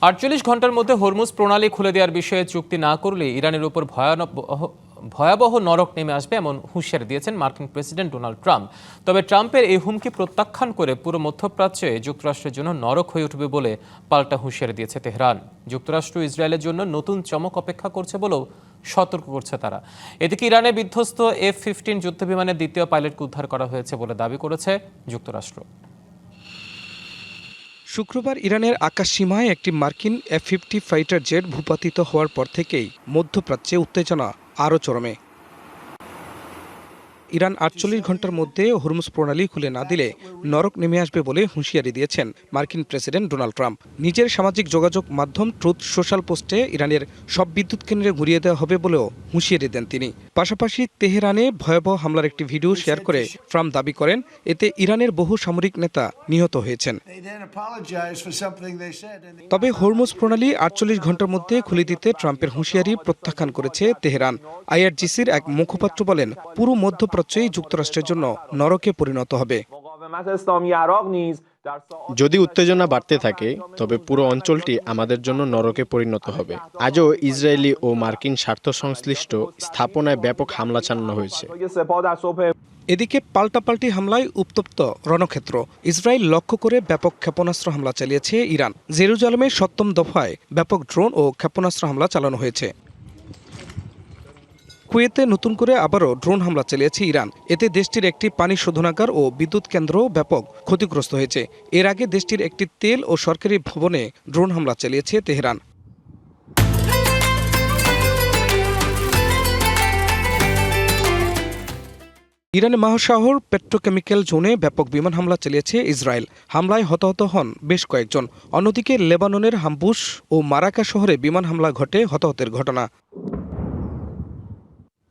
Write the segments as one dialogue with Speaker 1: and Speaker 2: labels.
Speaker 1: ৪৮ ঘন্টার মধ্যে হরমুজ প্রণালী খুলে দেওয়ার বিষয়ে চুক্তি না করলে ইরানের উপর ভয়াবহ নরক নেমে আসবে এমন হুঁশিয়ারি দিয়েছেন মার্কিন প্রেসিডেন্ট ডোনাল্ড ট্রাম্প। তবে ট্রাম্পের এই হুমকি প্রত্যাখ্যান করে পুরো মধ্যপ্রাচ্যে যুক্তরাষ্ট্রের জন্য নরক হয়ে উঠবে বলে পাল্টা হুঁশিয়ারি দিয়েছে তেহরান। যুক্তরাষ্ট্র ইসরায়েলের জন্য নতুন চমক অপেক্ষা করছে বলেও সতর্ক করছে তারা। এদিকে ইরানে বিধ্বস্ত F-15 যুদ্ধবিমানের দ্বিতীয় পাইলটকে উদ্ধার করা হয়েছে বলে দাবি করেছে যুক্তরাষ্ট্র।
Speaker 2: শুক্রবার ইরানের আকাশসীমায় একটি মার্কিন F-50 ফাইটার জেট ভূপাতিত হওয়ার পর থেকেই মধ্যপ্রাচ্যে উত্তেজনা আরও চরমে। ইরান ৪৮ ঘন্টার মধ্যে হরমুজ প্রণালী খুলে না দিলে নরক নেমে আসবে বলে হুঁশিয়ারি দিয়েছেন মার্কিন প্রেসিডেন্ট ডোনাল্ড ট্রাম্প। নিজের সামাজিক যোগাযোগ মাধ্যম ট্রুথ সোশ্যাল পোস্টে ইরানের সব বিদ্যুৎ কেন্দ্রে ঘুরিয়ে দেওয়া হবে বলেও হুঁশিয়ারি দেন তিনি। পাশাপাশি তেহরানে ভয়াবহ হামলার একটি ভিডিও শেয়ার করে ট্রাম্প দাবি করেন এতে ইরানের বহু সামরিক নেতা নিহত হয়েছেন। তবে হরমুজ প্রণালী ৪৮ ঘন্টার মধ্যে খুলে দিতে ট্রাম্পের হুঁশিয়ারি প্রত্যাখ্যান করেছে তেহরান। IRGCর এক মুখপাত্র বলেন, পুরো মধ্যপ্রাচ্যই যুক্তরাষ্ট্রের জন্য নরকে পরিণত হবে।
Speaker 3: যদি উত্তেজনা বাড়তে থাকে তবে পুরো অঞ্চলটি আমাদের জন্য নরকে পরিণত হবে। আজও ইসরায়েলি ও মার্কিন স্বার্থ সংশ্লিষ্ট স্থাপনায় ব্যাপক হামলা চালানো হয়েছে।
Speaker 2: এদিকে পাল্টাপাল্টি হামলায় উত্তপ্ত রণক্ষেত্র। ইসরায়েল লক্ষ্য করে ব্যাপক ক্ষেপণাস্ত্র হামলা চালিয়েছে ইরান। জেরুজালেমের ৭ম দফায় ব্যাপক ড্রোন ও ক্ষেপণাস্ত্র হামলা চালানো হয়েছে। কুয়েতে নতুন করে আবারও ড্রোন হামলা চালিয়েছে ইরান। এতে দেশটির একটি পানি শোধনাগার ও বিদ্যুৎ কেন্দ্র ব্যাপক ক্ষতিগ্রস্ত হয়েছে। এর আগে দেশটির একটি তেল ও সরকারি ভবনে ড্রোন হামলা চালিয়েছে তেহরান। ইরানের মহাশহর পেট্রোকেমিক্যাল জোনে ব্যাপক বিমান হামলা চালিয়েছে ইসরায়েল। হামলায় হতাহত হন বেশ কয়েকজন। অন্যদিকে লেবাননের হামবুশ ও মারাকা শহরে বিমান হামলা ঘটে হতাহতের ঘটনা।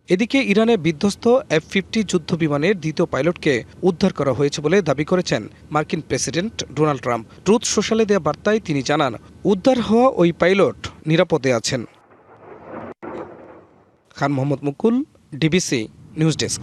Speaker 2: এদিকে ইরানে বিধ্বস্ত F-50 যুদ্ধ বিমানের দ্বিতীয় পাইলটকে উদ্ধার করা হয়েছে বলে দাবি করেছেন মার্কিন প্রেসিডেন্ট ডোনাল্ড ট্রাম্প। ট্রুথ সোশ্যালে দেওয়া বার্তায় তিনি জানান, উদ্ধার হওয়া ওই পাইলট নিরাপদে আছেন। খান মোহাম্মদ মুকুল, ডিবিসি নিউজ ডেস্ক।